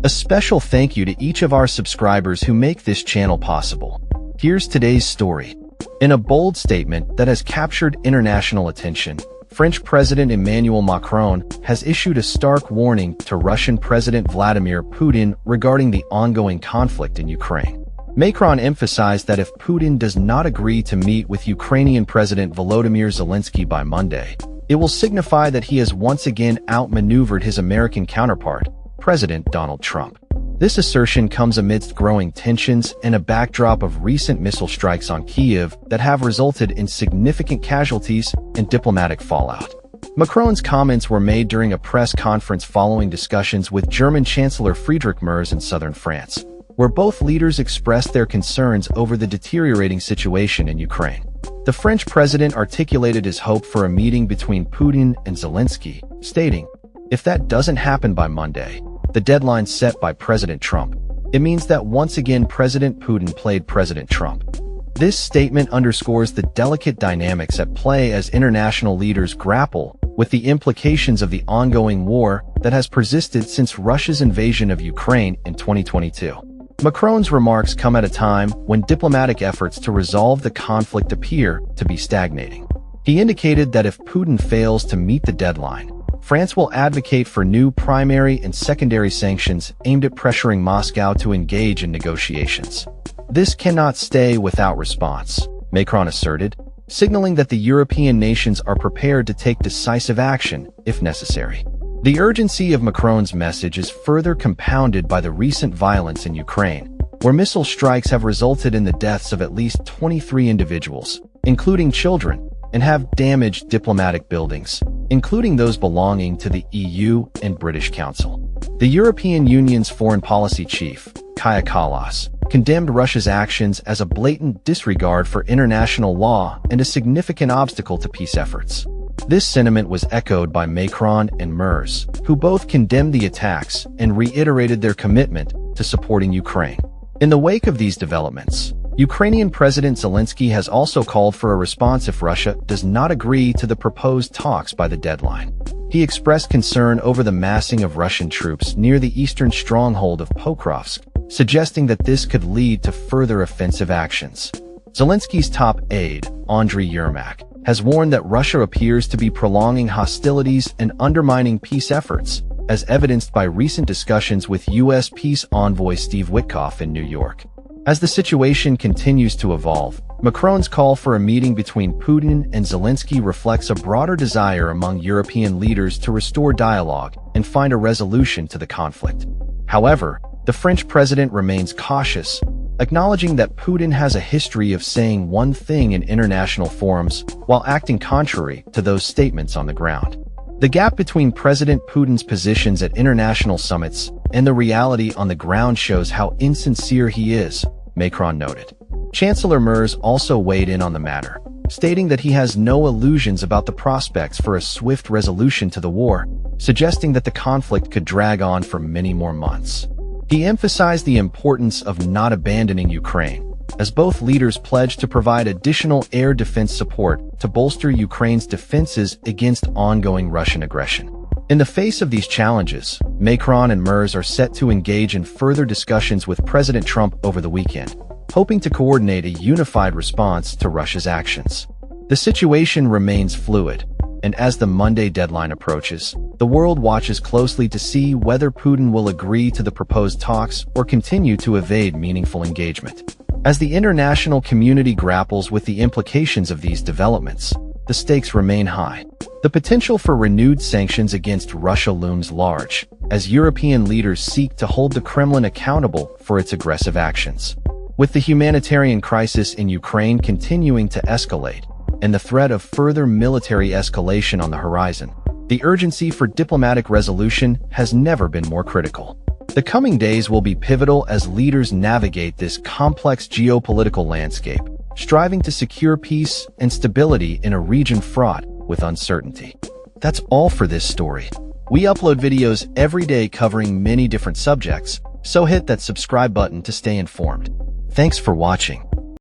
A special thank you to each of our subscribers who make this channel possible. Here's today's story. In a bold statement that has captured international attention, French President Emmanuel Macron has issued a stark warning to Russian President Vladimir Putin regarding the ongoing conflict in Ukraine. Macron emphasized that if Putin does not agree to meet with Ukrainian President Volodymyr Zelensky by Monday, it will signify that he has once again outmaneuvered his American counterpart, President Donald Trump. This assertion comes amidst growing tensions and a backdrop of recent missile strikes on Kyiv that have resulted in significant casualties and diplomatic fallout. Macron's comments were made during a press conference following discussions with German Chancellor Friedrich Merz in southern France, where both leaders expressed their concerns over the deteriorating situation in Ukraine. The French president articulated his hope for a meeting between Putin and Zelensky, stating, "If that doesn't happen by Monday, the deadline set by President Trump, it means that once again President Putin played President Trump." This statement underscores the delicate dynamics at play as international leaders grapple with the implications of the ongoing war that has persisted since Russia's invasion of Ukraine in 2022. Macron's remarks come at a time when diplomatic efforts to resolve the conflict appear to be stagnating. He indicated that if Putin fails to meet the deadline, France will advocate for new primary and secondary sanctions aimed at pressuring Moscow to engage in negotiations. "This cannot stay without response," Macron asserted, signaling that the European nations are prepared to take decisive action if necessary. The urgency of Macron's message is further compounded by the recent violence in Ukraine, where missile strikes have resulted in the deaths of at least 23 individuals, including children, and have damaged diplomatic buildings, including those belonging to the EU and British Council. The European Union's foreign policy chief, Kaja Kallas, condemned Russia's actions as a blatant disregard for international law and a significant obstacle to peace efforts. This sentiment was echoed by Macron and Merz, who both condemned the attacks and reiterated their commitment to supporting Ukraine. In the wake of these developments, Ukrainian President Zelensky has also called for a response if Russia does not agree to the proposed talks by the deadline. He expressed concern over the massing of Russian troops near the eastern stronghold of Pokrovsk, suggesting that this could lead to further offensive actions. Zelensky's top aide, Andriy Yermak, has warned that Russia appears to be prolonging hostilities and undermining peace efforts, as evidenced by recent discussions with U.S. peace envoy Steve Witkoff in New York. As the situation continues to evolve, Macron's call for a meeting between Putin and Zelensky reflects a broader desire among European leaders to restore dialogue and find a resolution to the conflict. However, the French president remains cautious, acknowledging that Putin has a history of saying one thing in international forums while acting contrary to those statements on the ground. The gap between President Putin's positions at international summits and the reality on the ground shows how insincere he is, Macron noted. Chancellor Merz also weighed in on the matter, stating that he has no illusions about the prospects for a swift resolution to the war, suggesting that the conflict could drag on for many more months. He emphasized the importance of not abandoning Ukraine, as both leaders pledged to provide additional air defense support to bolster Ukraine's defenses against ongoing Russian aggression. In the face of these challenges, Macron and Merz are set to engage in further discussions with President Trump over the weekend, hoping to coordinate a unified response to Russia's actions. The situation remains fluid, and as the Monday deadline approaches, the world watches closely to see whether Putin will agree to the proposed talks or continue to evade meaningful engagement. As the international community grapples with the implications of these developments, the stakes remain high. The potential for renewed sanctions against Russia looms large, as European leaders seek to hold the Kremlin accountable for its aggressive actions. With the humanitarian crisis in Ukraine continuing to escalate, and the threat of further military escalation on the horizon, the urgency for diplomatic resolution has never been more critical. The coming days will be pivotal as leaders navigate this complex geopolitical landscape, striving to secure peace and stability in a region fraught with uncertainty. That's all for this story. We upload videos every day covering many different subjects, so hit that subscribe button to stay informed. Thanks for watching.